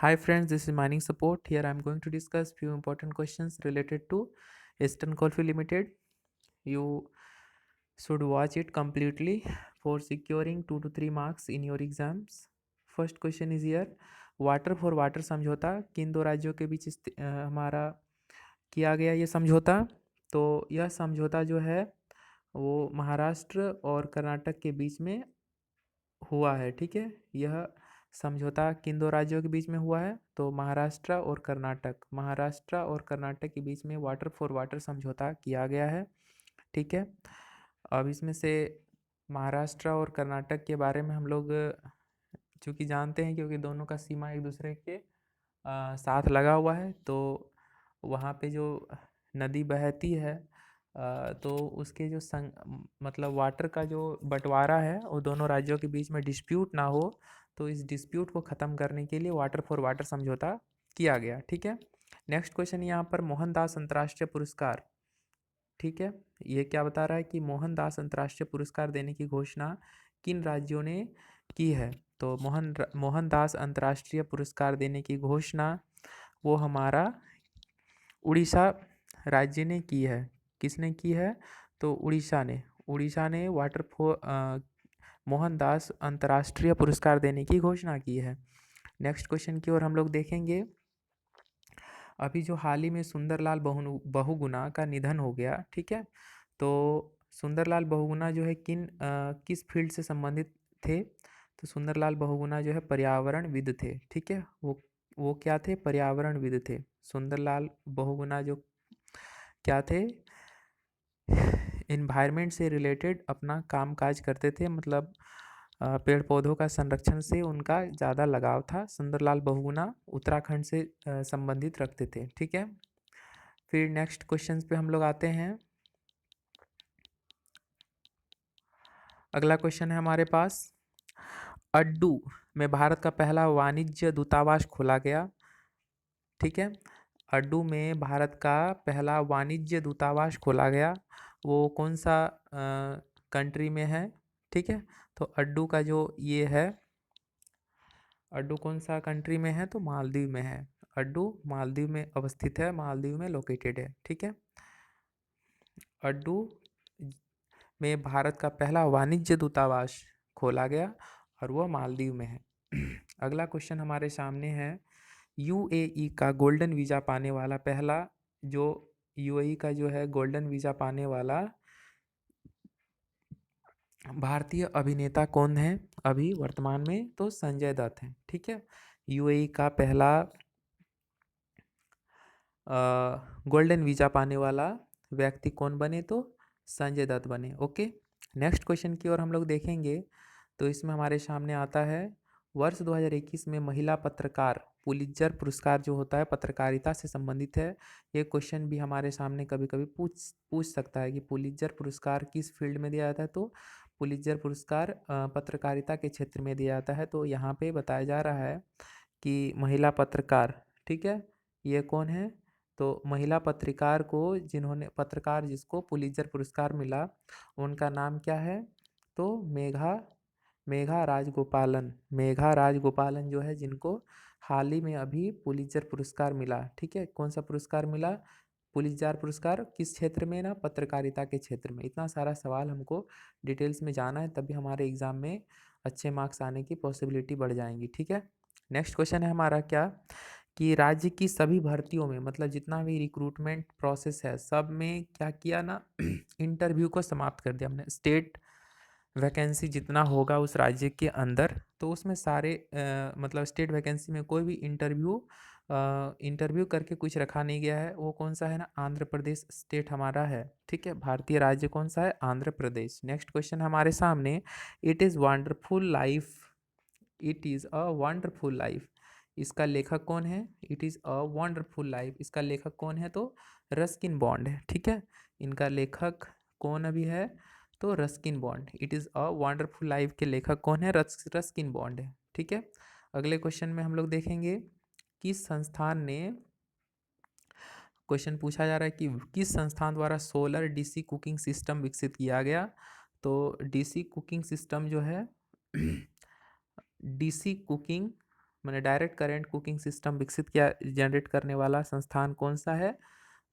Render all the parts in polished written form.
Hi friends, this is Mining Support. Here I am going to discuss few important questions related to Eastern Coalfield Limited. You should watch it completely for securing 2 to 3 marks in your exams. First question is here. Water for water समझौता किन दो राज्यों के बीच हमारा किया गया ये समझौता। तो यह समझौता जो है वो महाराष्ट्र और कर्नाटक के बीच में हुआ है। ठीक है, यह समझौता किन दो राज्यों के बीच में हुआ है? तो महाराष्ट्र और कर्नाटक के बीच में वाटर फॉर वाटर समझौता किया गया है। ठीक है, अब इसमें से महाराष्ट्र और कर्नाटक के बारे में हम लोग चूँकि जानते हैं, क्योंकि दोनों का सीमा एक दूसरे के साथ लगा हुआ है, तो वहाँ पे जो नदी बहती है तो उसके जो मतलब वाटर का जो बंटवारा है वो दोनों राज्यों के बीच में डिस्प्यूट ना हो, तो इस डिस्प्यूट को ख़त्म करने के लिए वाटर फॉर वाटर समझौता किया गया। ठीक है, नेक्स्ट क्वेश्चन यहाँ पर मोहनदास अंतर्राष्ट्रीय पुरस्कार। ठीक है, ये क्या बता रहा है कि मोहनदास अंतर्राष्ट्रीय पुरस्कार देने की घोषणा किन राज्यों ने की है? तो मोहनदास अंतर्राष्ट्रीय पुरस्कार देने की घोषणा वो हमारा उड़ीसा राज्य ने की है। किसने की है? तो उड़ीसा ने वाटर फॉर मोहनदास अंतर्राष्ट्रीय पुरस्कार देने की घोषणा की है। नेक्स्ट क्वेश्चन की ओर हम लोग देखेंगे। अभी जो हाल ही में सुंदरलाल बहुगुणा का निधन हो गया, ठीक है, तो सुंदरलाल बहुगुणा जो है किस फील्ड से संबंधित थे? तो सुंदरलाल बहुगुणा जो है पर्यावरणविद थे। ठीक है, वो क्या थे? पर्यावरणविद थे। सुंदरलाल बहुगुणा जो क्या थे? इन्वायरमेंट से रिलेटेड अपना काम काज करते थे, मतलब पेड़ पौधों का संरक्षण से उनका ज़्यादा लगाव था। सुंदरलाल बहुगुणा उत्तराखंड से संबंधित रखते थे। ठीक है, फिर नेक्स्ट क्वेश्चन पे हम लोग आते हैं। अगला क्वेश्चन है हमारे पास, अड्डू में भारत का पहला वाणिज्य दूतावास खोला गया। ठीक है, अड्डू में भारत का पहला वाणिज्य दूतावास खोला गया, वो कौन सा कंट्री में है? ठीक है, तो अड्डू का जो ये है, अड्डू कौन सा कंट्री में है? तो मालदीव में है। अड्डू मालदीव में अवस्थित है, मालदीव में लोकेटेड है। ठीक है, अड्डू में भारत का पहला वाणिज्य दूतावास खोला गया और वह मालदीव में है। अगला क्वेश्चन हमारे सामने है, यूएई का गोल्डन वीज़ा पाने वाला पहला जो यूएई का जो है गोल्डन वीज़ा पाने वाला भारतीय अभिनेता कौन है अभी वर्तमान में? तो संजय दत्त हैं। ठीक है, यूएई का पहला गोल्डन वीज़ा पाने वाला व्यक्ति कौन बने? तो संजय दत्त बने। ओके, नेक्स्ट क्वेश्चन की ओर हम लोग देखेंगे। तो इसमें हमारे सामने आता है, वर्ष 2021 में महिला पत्रकार पुलित्जर पुरस्कार जो होता है पत्रकारिता से संबंधित है। ये क्वेश्चन भी हमारे सामने कभी कभी पूछ सकता है कि पुलित्जर पुरस्कार किस फील्ड में दिया जाता है? तो पुलित्जर पुरस्कार पत्रकारिता के क्षेत्र में दिया जाता है। तो यहाँ पे बताया जा रहा है कि महिला पत्रकार, ठीक है, ये कौन है? तो महिला पत्रकार जिसको पुलित्जर पुरस्कार मिला, उनका नाम क्या है? तो मेघा राजगोपालन जो है, जिनको हाल ही में अभी पुलित्जर पुरस्कार मिला। ठीक है, कौन सा पुरस्कार मिला? पुलित्जर पुरस्कार किस क्षेत्र में? ना पत्रकारिता के क्षेत्र में। इतना सारा सवाल हमको डिटेल्स में जाना है, तभी हमारे एग्जाम में अच्छे मार्क्स आने की पॉसिबिलिटी बढ़ जाएंगी। ठीक है, नेक्स्ट क्वेश्चन है हमारा क्या, कि राज्य की सभी भर्तियों में, मतलब जितना भी रिक्रूटमेंट प्रोसेस है सब में क्या किया ना, इंटरव्यू को समाप्त कर दिया हमने। स्टेट वैकेंसी जितना होगा उस राज्य के अंदर, तो उसमें सारे मतलब स्टेट वैकेंसी में कोई भी इंटरव्यू करके कुछ रखा नहीं गया है। वो कौन सा है ना, आंध्र प्रदेश स्टेट हमारा है। ठीक है, भारतीय राज्य कौन सा है? आंध्र प्रदेश। नेक्स्ट क्वेश्चन हमारे सामने, it is wonderful life, it is a wonderful life, इसका लेखक कौन है? It is a wonderful life, इसका लेखक कौन है? तो रस्किन बॉन्ड है। ठीक है, इनका लेखक कौन अभी है? तो Ruskin bond. It is a wonderful life के लेखक कौन है? रस्किन बॉन्ड है। ठीक है, अगले क्वेश्चन में हम लोग देखेंगे, किस संस्थान ने, क्वेश्चन पूछा जा रहा है कि किस संस्थान द्वारा सोलर डीसी कुकिंग सिस्टम विकसित किया गया? तो डीसी कुकिंग सिस्टम जो है डीसी कुकिंग मैंने डायरेक्ट करंट कुकिंग सिस्टम विकसित किया जनरेट करने वाला संस्थान कौन सा है?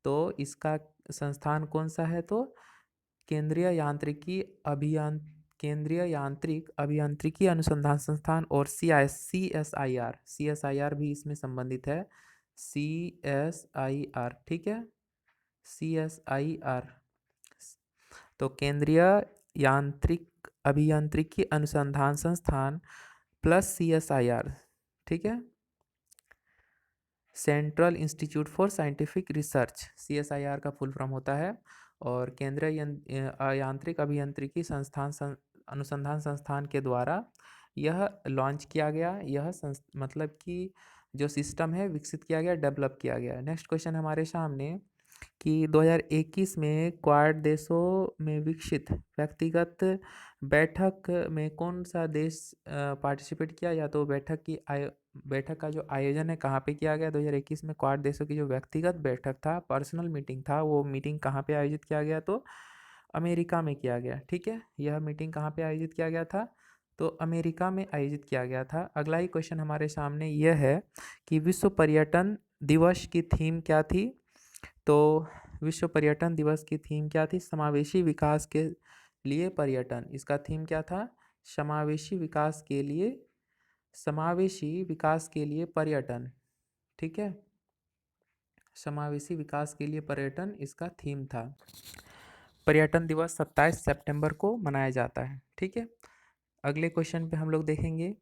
तो इसका संस्थान कौन सा है? तो केंद्रीय यांत्रिकी अभियान केंद्रीय यांत्रिक अभियांत्रिकी अनुसंधान संस्थान और सी एस आई आर भी इसमें संबंधित है। CSIR, ठीक है, CSIR। तो केंद्रीय यांत्रिक अभियांत्रिकी अनुसंधान संस्थान प्लस CSIR, ठीक है, central institute for scientific research, CSIR का फुल फॉर्म होता है। और केंद्रीय यांत्रिक अभियांत्रिकी अनुसंधान संस्थान के द्वारा यह लॉन्च किया गया, यह मतलब कि जो सिस्टम है विकसित किया गया, डेवलप किया गया। नेक्स्ट क्वेश्चन हमारे सामने कि 2021 में क्वाड देशों में विकसित व्यक्तिगत बैठक में कौन सा देश पार्टिसिपेट किया, या तो बैठक का जो आयोजन है कहाँ पे किया गया। 2021 में क्वाड देशों की जो व्यक्तिगत बैठक था, पर्सनल मीटिंग था, वो मीटिंग कहाँ पे आयोजित किया गया? तो अमेरिका में किया गया, ठीक है। यह मीटिंग कहाँ पे आयोजित किया गया था? तो अमेरिका में आयोजित किया गया था। अगला ही क्वेश्चन हमारे सामने यह है कि विश्व पर्यटन दिवस की थीम क्या थी? तो विश्व पर्यटन दिवस की थीम क्या थी? समावेशी विकास के लिए पर्यटन। इसका थीम क्या था? समावेशी विकास के लिए पर्यटन, ठीक है, समावेशी विकास के लिए पर्यटन इसका थीम था। पर्यटन दिवस 27 सितंबर को मनाया जाता है, ठीक है। अगले क्वेश्चन पे हम लोग देखेंगे।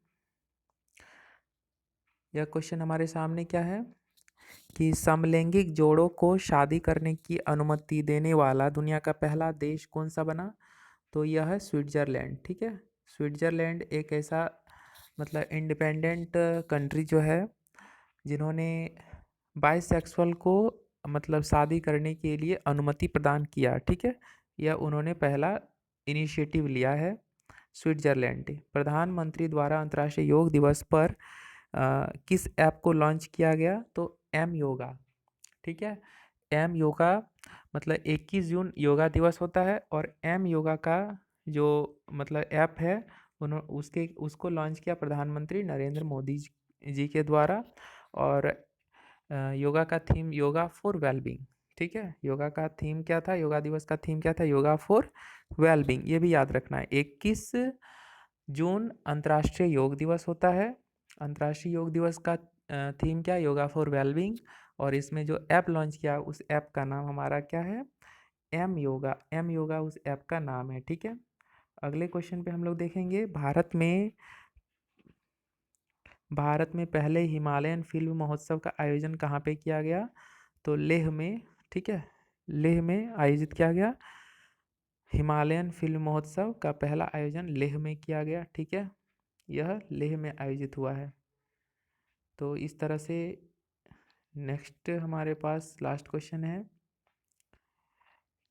यह क्वेश्चन हमारे सामने क्या है कि समलैंगिक जोड़ों को शादी करने की अनुमति देने वाला दुनिया का पहला देश कौन सा बना? तो यह है स्विट्ज़रलैंड, ठीक है। स्विट्ज़रलैंड एक ऐसा मतलब इंडिपेंडेंट कंट्री जो है जिन्होंने बाइसेक्सुअल को मतलब शादी करने के लिए अनुमति प्रदान किया, ठीक है। यह उन्होंने पहला इनिशिएटिव लिया है, स्विट्ज़रलैंड। प्रधानमंत्री द्वारा अंतर्राष्ट्रीय योग दिवस पर किस ऐप को लॉन्च किया गया? तो एम योगा, ठीक है। एम योगा मतलब 21 जून योगा दिवस होता है, और एम योगा का जो मतलब ऐप है उसको लॉन्च किया प्रधानमंत्री नरेंद्र मोदी जी के द्वारा। और योगा का थीम योगा फॉर वेलबींग, ठीक है। योगा का थीम क्या था? योगा दिवस का थीम क्या था? Yoga for wellbeing. ये भी याद रखना है। 21 जून अंतर्राष्ट्रीय योग दिवस होता है। अंतर्राष्ट्रीय योग दिवस का थीम क्या? Yoga for wellbeing. और इसमें जो ऐप लॉन्च किया उस ऐप का नाम हमारा क्या है? एम योगा। एम योगा उस ऐप का नाम है, ठीक है। अगले क्वेश्चन पे हम लोग देखेंगे भारत में पहले हिमालयन फिल्म महोत्सव का आयोजन कहाँ पे किया गया? तो लेह में, ठीक है, लेह में आयोजित किया गया। हिमालयन फिल्म महोत्सव का पहला आयोजन लेह में किया गया, ठीक है। यह लेह में आयोजित हुआ है। तो इस तरह से नेक्स्ट हमारे पास लास्ट क्वेश्चन है।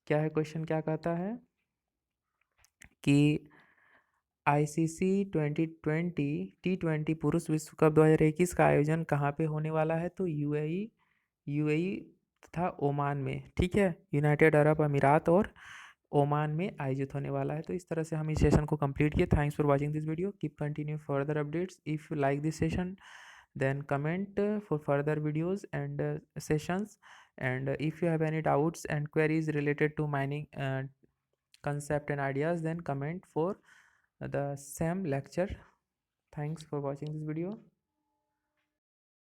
क्या है क्वेश्चन? क्या कहता है कि ICC 2020 T20 पुरुष विश्व कप 2021 का आयोजन कहाँ पे होने वाला है? तो यूएई तथा ओमान में, ठीक है। यूनाइटेड अरब अमीरात और ओमान में आयोजित होने वाला है। तो इस तरह से हम इस सेशन को कंप्लीट किए। Thanks for watching this video. Keep continue further updates. If you like this session then comment for further videos and sessions. And if you have any doubts and queries related to mining concept and ideas, then comment for the same lecture. Thanks for watching this video.